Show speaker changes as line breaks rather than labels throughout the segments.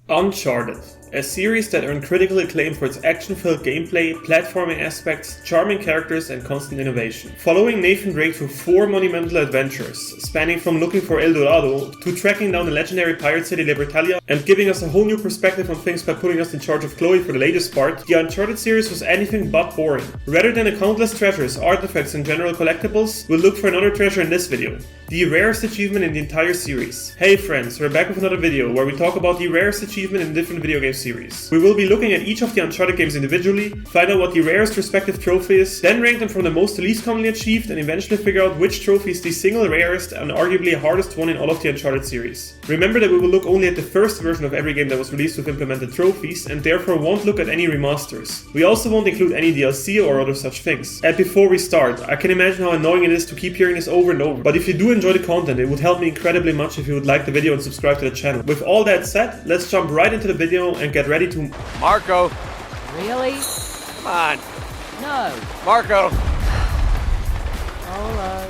Uncharted, a series that earned critical acclaim for its action-filled gameplay, platforming aspects, charming characters and constant innovation. Following Nathan Drake through 4 monumental adventures, spanning from looking for El Dorado to tracking down the legendary pirate city Libertalia and giving us a whole new perspective on things by putting us in charge of Chloe for the latest part, the Uncharted series was anything but boring. Rather than the countless treasures, artifacts and general collectibles, we'll look for another treasure in this video. The rarest achievement in the entire series. Hey friends, we're back with another video where we talk about the rarest achievement in different video game series. We will be looking at each of the Uncharted games individually, find out what the rarest respective trophy is, then rank them from the most to least commonly achieved and eventually figure out which trophy is the single rarest and arguably hardest one in all of the Uncharted series. Remember that we will look only at the first version of every game that was released with implemented trophies and therefore won't look at any remasters. We also won't include any DLC or other such things. And before we start, I can imagine how annoying it is to keep hearing this over and over, but if you do enjoy the content, it would help me incredibly much if you would like the video and subscribe to the channel. With all that said, let's jump right into the video and get ready to...
Marco!
Really?
Come on!
No.
Marco!
Alright.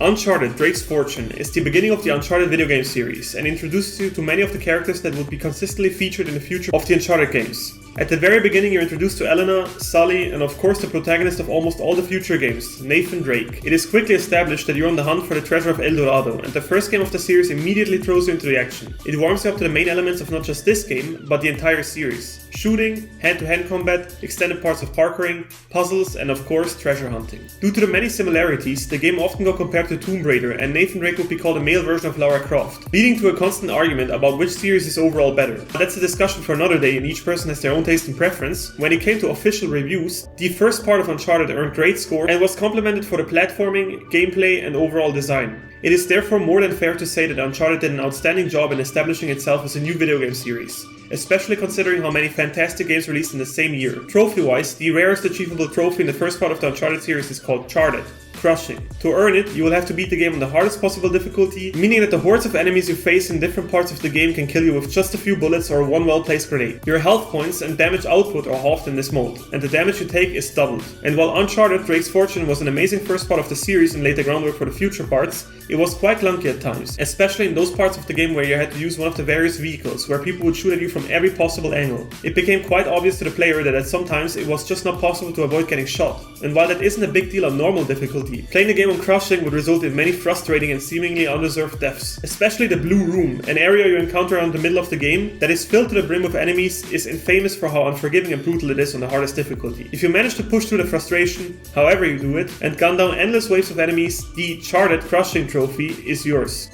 Uncharted: Drake's Fortune is the beginning of the Uncharted video game series and introduces you to many of the characters that would be consistently featured in the future of the Uncharted games. At the very beginning you're introduced to Elena, Sully, and of course the protagonist of almost all the future games, Nathan Drake. It is quickly established that you're on the hunt for the treasure of El Dorado, and the first game of the series immediately throws you into the action. It warms you up to the main elements of not just this game, but the entire series. Shooting, hand-to-hand combat, extended parts of parkouring, puzzles, and of course treasure hunting. Due to the many similarities, the game often got compared to Tomb Raider, and Nathan Drake would be called a male version of Lara Croft, leading to a constant argument about which series is overall better. That's a discussion for another day, and each person has their own taste and preference. When it came to official reviews, the first part of Uncharted earned great scores and was complimented for the platforming, gameplay, and overall design. It is therefore more than fair to say that Uncharted did an outstanding job in establishing itself as a new video game series, especially considering how many fantastic games released in the same year. Trophy-wise, the rarest achievable trophy in the first part of the Uncharted series is called Charted. Crushing. To earn it, you will have to beat the game on the hardest possible difficulty, meaning that the hordes of enemies you face in different parts of the game can kill you with just a few bullets or one well-placed grenade. Your health points and damage output are halved in this mode, and the damage you take is doubled. And while Uncharted: Drake's Fortune was an amazing first part of the series and laid the groundwork for the future parts, it was quite clunky at times, especially in those parts of the game where you had to use one of the various vehicles, where people would shoot at you from every possible angle. It became quite obvious to the player that at some times it was just not possible to avoid getting shot. And while that isn't a big deal on normal difficulty, playing the game on Crushing would result in many frustrating and seemingly undeserved deaths. Especially the Blue Room, an area you encounter around the middle of the game that is filled to the brim with enemies, is infamous for how unforgiving and brutal it is on the hardest difficulty. If you manage to push through the frustration, however you do it, and gun down endless waves of enemies, the Charted Crushing trophy is yours.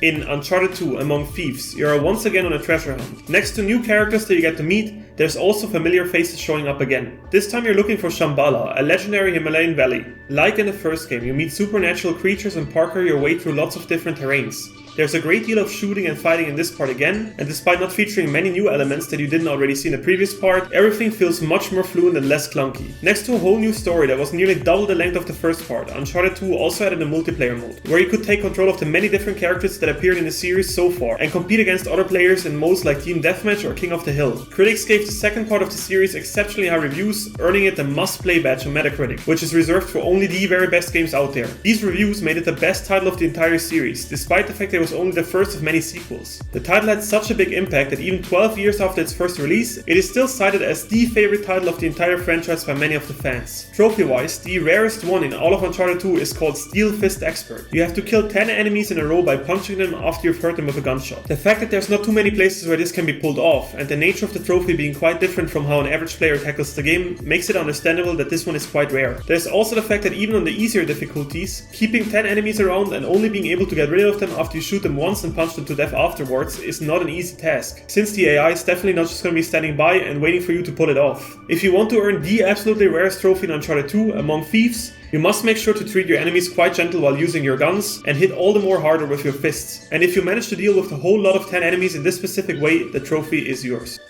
In Uncharted 2, Among Thieves, you are once again on a treasure hunt. Next to new characters that you get to meet, there's also familiar faces showing up again. This time you're looking for Shambhala, a legendary Himalayan valley. Like in the first game, you meet supernatural creatures and parkour your way through lots of different terrains. There's a great deal of shooting and fighting in this part again, and despite not featuring many new elements that you didn't already see in the previous part, everything feels much more fluent and less clunky. Next to a whole new story that was nearly double the length of the first part, Uncharted 2 also added a multiplayer mode, where you could take control of the many different characters that appeared in the series so far, and compete against other players in modes like Team Deathmatch or King of the Hill. Critics gave the second part of the series exceptionally high reviews, earning it the must-play badge on Metacritic, which is reserved for only the very best games out there. These reviews made it the best title of the entire series, despite the fact that it was only the first of many sequels. The title had such a big impact that even 12 years after its first release, it is still cited as the favorite title of the entire franchise by many of the fans. Trophy-wise, the rarest one in all of Uncharted 2 is called Steel Fist Expert. You have to kill 10 enemies in a row by punching them after you've hurt them with a gunshot. The fact that there's not too many places where this can be pulled off, and the nature of the trophy being quite different from how an average player tackles the game, makes it understandable that this one is quite rare. There's also the fact that even on the easier difficulties, keeping 10 enemies around and only being able to get rid of them after you shoot them once and punch them to death afterwards is not an easy task, since the AI is definitely not just going to be standing by and waiting for you to pull it off. If you want to earn the absolutely rarest trophy in Uncharted 2, Among Thieves, you must make sure to treat your enemies quite gentle while using your guns and hit all the more harder with your fists. And if you manage to deal with a whole lot of 10 enemies in this specific way, the trophy is yours.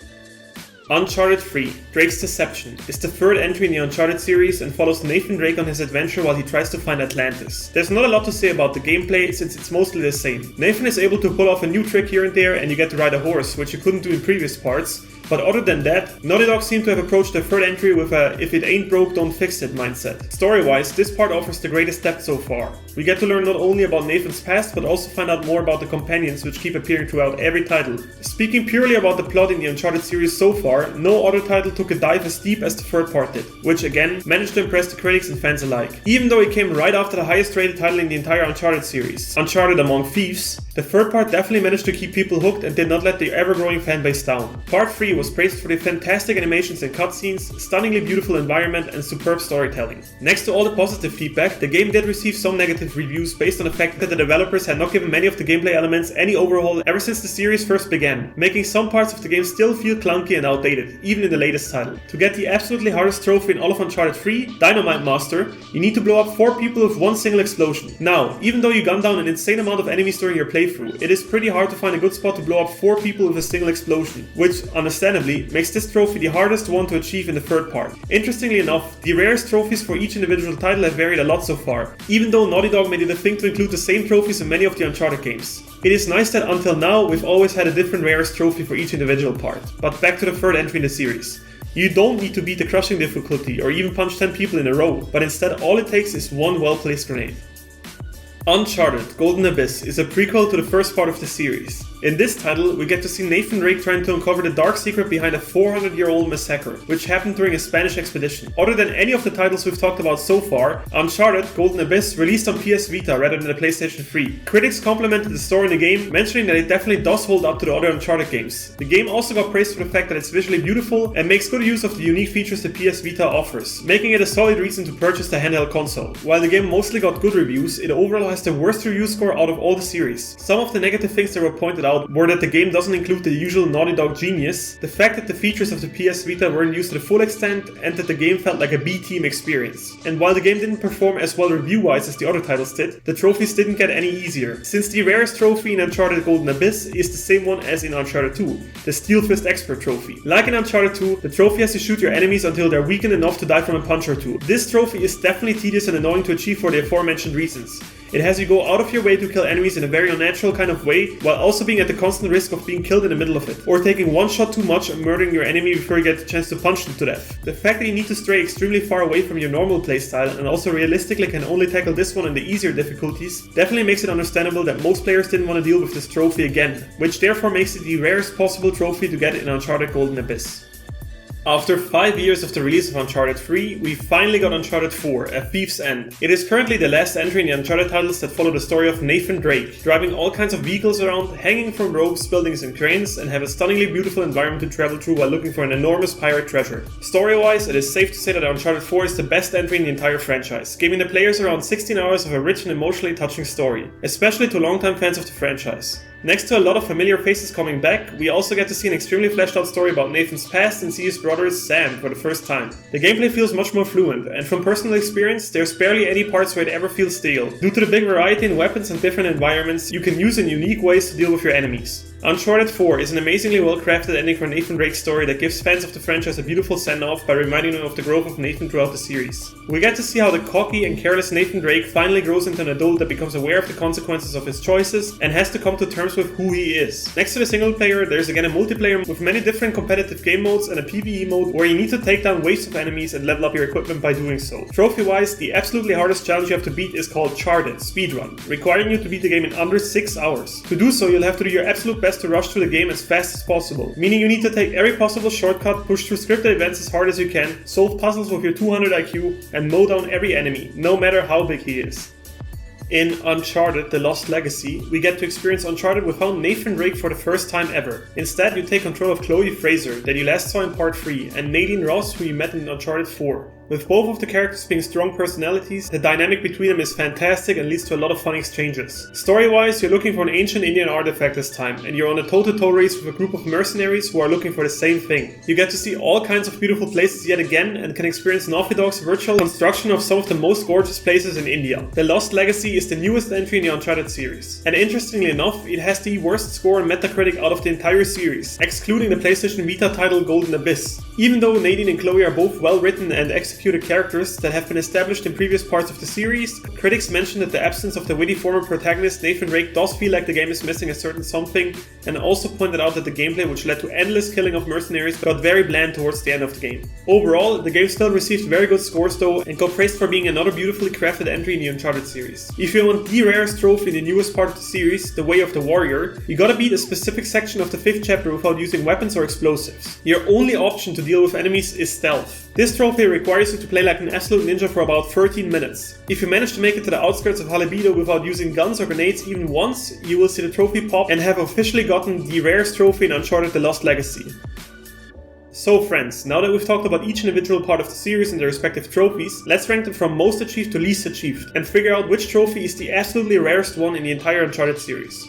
Uncharted 3: Drake's Deception is the third entry in the Uncharted series and follows Nathan Drake on his adventure while he tries to find Atlantis. There's not a lot to say about the gameplay since it's mostly the same. Nathan is able to pull off a new trick here and there, and you get to ride a horse, which you couldn't do in previous parts, But other than that, Naughty Dog seemed to have approached their third entry with a if it ain't broke don't fix it mindset. Story-wise, this part offers the greatest depth so far. We get to learn not only about Nathan's past, but also find out more about the companions which keep appearing throughout every title. Speaking purely about the plot in the Uncharted series so far, no other title took a dive as deep as the third part did, which again managed to impress the critics and fans alike. Even though it came right after the highest rated title in the entire Uncharted series, Uncharted Among Thieves, the third part definitely managed to keep people hooked and did not let the ever-growing fanbase down. Part 3 was praised for the fantastic animations and cutscenes, stunningly beautiful environment and superb storytelling. Next to all the positive feedback, the game did receive some negative reviews based on the fact that the developers had not given many of the gameplay elements any overhaul ever since the series first began, making some parts of the game still feel clunky and outdated, even in the latest title. To get the absolutely hardest trophy in all of Uncharted 3, Dynamite Master, you need to blow up 4 people with one single explosion. Now, even though you gun down an insane amount of enemies during your playthrough, it is pretty hard to find a good spot to blow up 4 people with a single explosion, which, understandably, makes this trophy the hardest one to achieve in the third part. Interestingly enough, the rarest trophies for each individual title have varied a lot so far, even though Naughty Dog made it a thing to include the same trophies in many of the Uncharted games. It is nice that until now we've always had a different rarest trophy for each individual part. But back to the third entry in the series. You don't need to beat the crushing difficulty or even punch 10 people in a row, but instead all it takes is one well-placed grenade. Uncharted Golden Abyss is a prequel to the first part of the series. In this title, we get to see Nathan Drake trying to uncover the dark secret behind a 400-year-old massacre, which happened during a Spanish expedition. Other than any of the titles we've talked about so far, Uncharted Golden Abyss released on PS Vita rather than the PlayStation 3. Critics complimented the story in the game, mentioning that it definitely does hold up to the other Uncharted games. The game also got praised for the fact that it's visually beautiful and makes good use of the unique features the PS Vita offers, making it a solid reason to purchase the handheld console. While the game mostly got good reviews, it overall has the worst review score out of all the series. Some of the negative things that were pointed out were that the game doesn't include the usual Naughty Dog genius, the fact that the features of the PS Vita weren't used to the full extent, and that the game felt like a B-team experience. And while the game didn't perform as well review-wise as the other titles did, the trophies didn't get any easier, since the rarest trophy in Uncharted Golden Abyss is the same one as in Uncharted 2, the Steel Fist Expert trophy. Like in Uncharted 2, the trophy has to shoot your enemies until they're weakened enough to die from a punch or two. This trophy is definitely tedious and annoying to achieve for the aforementioned reasons. It has you go out of your way to kill enemies in a very unnatural kind of way, while also being at the constant risk of being killed in the middle of it, or taking one shot too much and murdering your enemy before you get the chance to punch them to death. The fact that you need to stray extremely far away from your normal playstyle and also realistically can only tackle this one in the easier difficulties definitely makes it understandable that most players didn't want to deal with this trophy again, which therefore makes it the rarest possible trophy to get in Uncharted Golden Abyss. After 5 years of the release of Uncharted 3, we finally got Uncharted 4, A Thief's End. It is currently the last entry in the Uncharted titles that follow the story of Nathan Drake, driving all kinds of vehicles around, hanging from ropes, buildings and cranes, and have a stunningly beautiful environment to travel through while looking for an enormous pirate treasure. Story-wise, it is safe to say that Uncharted 4 is the best entry in the entire franchise, giving the players around 16 hours of a rich and emotionally touching story, especially to longtime fans of the franchise. Next to a lot of familiar faces coming back, we also get to see an extremely fleshed out story about Nathan's past and see his brother Sam for the first time. The gameplay feels much more fluent, and from personal experience, there's barely any parts where it ever feels stale. Due to the big variety in weapons and different environments, you can use in unique ways to deal with your enemies. Uncharted 4 is an amazingly well-crafted ending for Nathan Drake's story that gives fans of the franchise a beautiful send-off by reminding them of the growth of Nathan throughout the series. We get to see how the cocky and careless Nathan Drake finally grows into an adult that becomes aware of the consequences of his choices and has to come to terms with who he is. Next to the single player, there's again a multiplayer with many different competitive game modes and a PvE mode where you need to take down waves of enemies and level up your equipment by doing so. Trophy-wise, the absolutely hardest challenge you have to beat is called Uncharted Speedrun, requiring you to beat the game in under 6 hours. To do so, you'll have to do your absolute best to rush through the game as fast as possible, meaning you need to take every possible shortcut, push through scripted events as hard as you can, solve puzzles with your 200 IQ, and mow down every enemy, no matter how big he is. In Uncharted The Lost Legacy, we get to experience Uncharted without Nathan Drake for the first time ever. Instead, you take control of Chloe Fraser, that you last saw in Part 3, and Nadine Ross, who you met in Uncharted 4. With both of the characters being strong personalities, the dynamic between them is fantastic and leads to a lot of fun exchanges. Story-wise, you're looking for an ancient Indian artifact this time, and you're on a toe-to-toe race with a group of mercenaries who are looking for the same thing. You get to see all kinds of beautiful places yet again, and can experience Naughty Dog's virtual construction of some of the most gorgeous places in India. The Lost Legacy is the newest entry in the Uncharted series, and interestingly enough, it has the worst score on Metacritic out of the entire series, excluding the PlayStation Vita title Golden Abyss. Even though Nadine and Chloe are both well written and executed executed characters that have been established in previous parts of the series, critics mentioned that the absence of the witty former protagonist Nathan Drake does feel like the game is missing a certain something, and also pointed out that the gameplay, which led to endless killing of mercenaries, got very bland towards the end of the game. Overall, the game still received very good scores though, and got praised for being another beautifully crafted entry in the Uncharted series. If you want the rarest trophy in the newest part of the series, the Way of the Warrior, you gotta beat a specific section of the 5th chapter without using weapons or explosives. Your only option to deal with enemies is stealth. This trophy requires you to play like an absolute ninja for about 13 minutes. If you manage to make it to the outskirts of Halebido without using guns or grenades even once, you will see the trophy pop and have officially gotten the rarest trophy in Uncharted: The Lost Legacy. So friends, now that we've talked about each individual part of the series and their respective trophies, let's rank them from most achieved to least achieved, and figure out which trophy is the absolutely rarest one in the entire Uncharted series.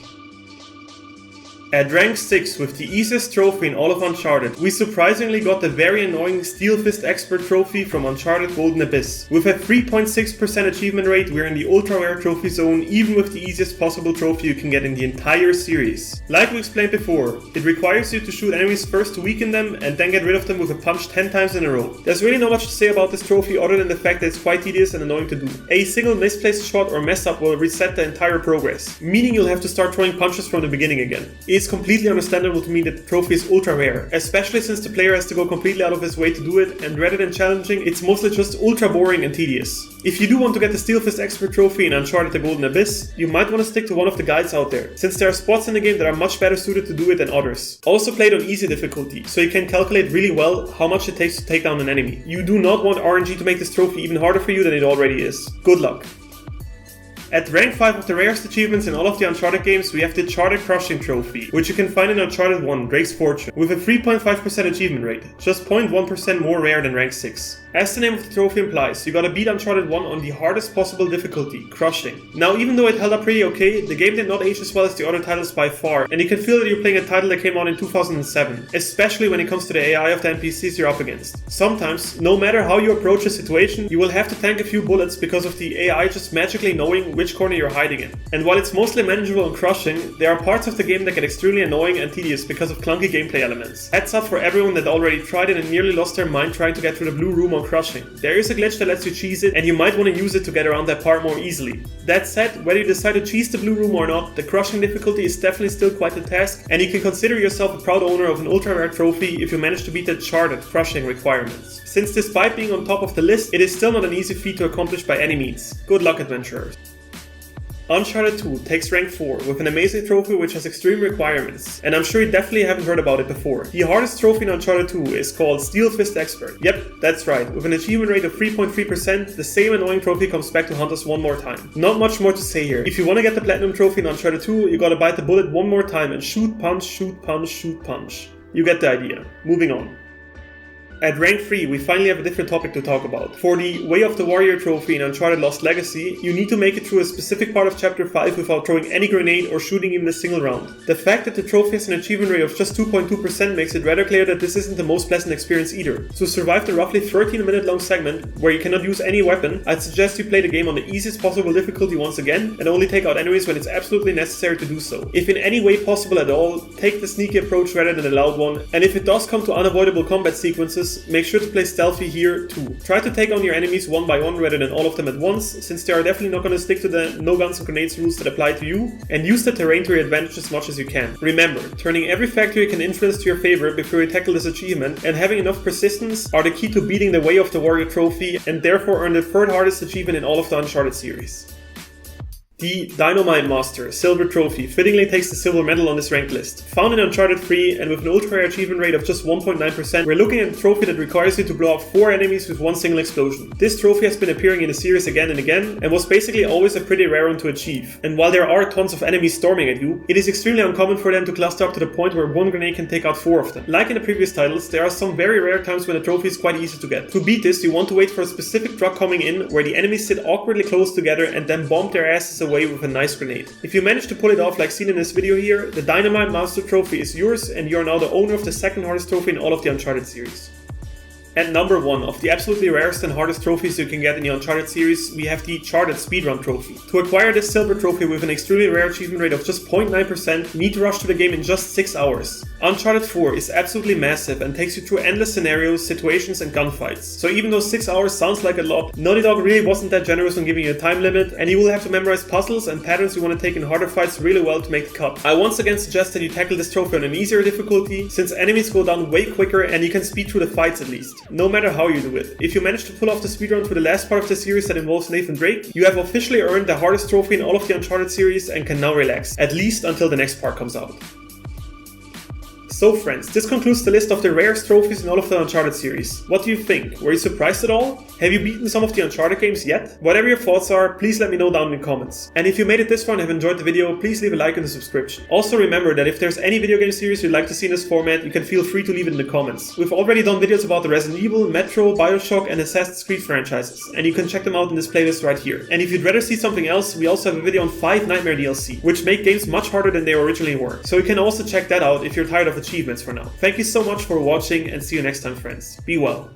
At rank 6, with the easiest trophy in all of Uncharted, we surprisingly got the very annoying Steel Fist Expert trophy from Uncharted Golden Abyss. With a 3.6% achievement rate, we're in the ultra rare trophy zone, even with the easiest possible trophy you can get in the entire series. Like we explained before, it requires you to shoot enemies first to weaken them, and then get rid of them with a punch 10 times in a row. There's really not much to say about this trophy other than the fact that it's quite tedious and annoying to do. A single misplaced shot or mess up will reset the entire progress, meaning you'll have to start throwing punches from the beginning again. It's completely understandable to me that the trophy is ultra rare, especially since the player has to go completely out of his way to do it, and rather than challenging, it's mostly just ultra boring and tedious. If you do want to get the Steel Fist Expert trophy in Uncharted: The Golden Abyss, you might want to stick to one of the guides out there, since there are spots in the game that are much better suited to do it than others. Also played on easy difficulty, so you can calculate really well how much it takes to take down an enemy. You do not want RNG to make this trophy even harder for you than it already is. Good luck. At rank 5 of the rarest achievements in all of the Uncharted games, we have the Charted Crushing Trophy, which you can find in Uncharted 1, Drake's Fortune, with a 3.5% achievement rate, just 0.1% more rare than rank 6. As the name of the trophy implies, you gotta beat Uncharted 1 on the hardest possible difficulty, Crushing. Now, even though it held up pretty okay, the game did not age as well as the other titles by far, and you can feel that you're playing a title that came out in 2007, especially when it comes to the AI of the NPCs you're up against. Sometimes, no matter how you approach a situation, you will have to tank a few bullets because of the AI just magically knowing which corner you're hiding in. And while it's mostly manageable and Crushing, there are parts of the game that get extremely annoying and tedious because of clunky gameplay elements. Heads up for everyone that already tried it and nearly lost their mind trying to get through the blue room on Crushing. There is a glitch that lets you cheese it, and you might want to use it to get around that part more easily. That said, whether you decide to cheese the blue room or not, the Crushing difficulty is definitely still quite a task, and you can consider yourself a proud owner of an ultra rare trophy if you manage to beat the Charted Crushing requirements. Since despite being on top of the list, it is still not an easy feat to accomplish by any means. Good luck, adventurers. Uncharted 2 takes rank 4 with an amazing trophy which has extreme requirements, and I'm sure you definitely haven't heard about it before. The hardest trophy in Uncharted 2 is called Steel Fist Expert. Yep, that's right, with an achievement rate of 3.3%, the same annoying trophy comes back to haunt us one more time. Not much more to say here. If you want to get the Platinum trophy in Uncharted 2, you gotta bite the bullet one more time and shoot, punch, shoot, punch, shoot, punch. You get the idea. Moving on. At rank 3, we finally have a different topic to talk about. For the Way of the Warrior trophy in Uncharted Lost Legacy, you need to make it through a specific part of Chapter 5 without throwing any grenade or shooting even a single round. The fact that the trophy has an achievement rate of just 2.2% makes it rather clear that this isn't the most pleasant experience either. To survive the roughly 13-minute long segment, where you cannot use any weapon, I'd suggest you play the game on the easiest possible difficulty once again, and only take out enemies when it's absolutely necessary to do so. If in any way possible at all, take the sneaky approach rather than the loud one, and if it does come to unavoidable combat sequences, make sure to play stealthy here too. Try to take on your enemies one by one rather than all of them at once, since they are definitely not going to stick to the no guns and grenades rules that apply to you, and use the terrain to your advantage as much as you can. Remember, turning every factor you can influence to your favor before you tackle this achievement, and having enough persistence are the key to beating the Way of the Warrior trophy, and therefore earn the third hardest achievement in all of the Uncharted series. The Dynamite Master Silver Trophy fittingly takes the silver medal on this ranked list. Found in Uncharted 3 and with an ultra rare achievement rate of just 1.9%, we're looking at a trophy that requires you to blow up 4 enemies with one single explosion. This trophy has been appearing in the series again and again, and was basically always a pretty rare one to achieve. And while there are tons of enemies storming at you, it is extremely uncommon for them to cluster up to the point where one grenade can take out 4 of them. Like in the previous titles, there are some very rare times when a trophy is quite easy to get. To beat this, you want to wait for a specific truck coming in, where the enemies sit awkwardly close together and then bomb their asses away with a nice grenade. If you manage to pull it off like seen in this video here, the Dynamite Master trophy is yours, and you are now the owner of the second hardest trophy in all of the Uncharted series. At number 1 of the absolutely rarest and hardest trophies you can get in the Uncharted series, we have the Uncharted Speedrun Trophy. To acquire this silver trophy with an extremely rare achievement rate of just 0.9%, you need to rush through the game in just 6 hours. Uncharted 4 is absolutely massive and takes you through endless scenarios, situations and gunfights. So even though 6 hours sounds like a lot, Naughty Dog really wasn't that generous when giving you a time limit, and you will have to memorize puzzles and patterns you want to take in harder fights really well to make the cut. I once again suggest that you tackle this trophy on an easier difficulty, since enemies go down way quicker and you can speed through the fights at least, no matter how you do it. If you manage to pull off the speedrun through the last part of the series that involves Nathan Drake, you have officially earned the hardest trophy in all of the Uncharted series and can now relax, at least until the next part comes out. So friends, this concludes the list of the rarest trophies in all of the Uncharted series. What do you think? Were you surprised at all? Have you beaten some of the Uncharted games yet? Whatever your thoughts are, please let me know down in the comments. And if you made it this far and have enjoyed the video, please leave a like and a subscription. Also remember that if there's any video game series you'd like to see in this format, you can feel free to leave it in the comments. We've already done videos about the Resident Evil, Metro, Bioshock and Assassin's Creed franchises, and you can check them out in this playlist right here. And if you'd rather see something else, we also have a video on 5 Nightmare DLC, which make games much harder than they originally were. So you can also check that out if you're tired of achievements for now. Thank you so much for watching and see you next time friends. Be well.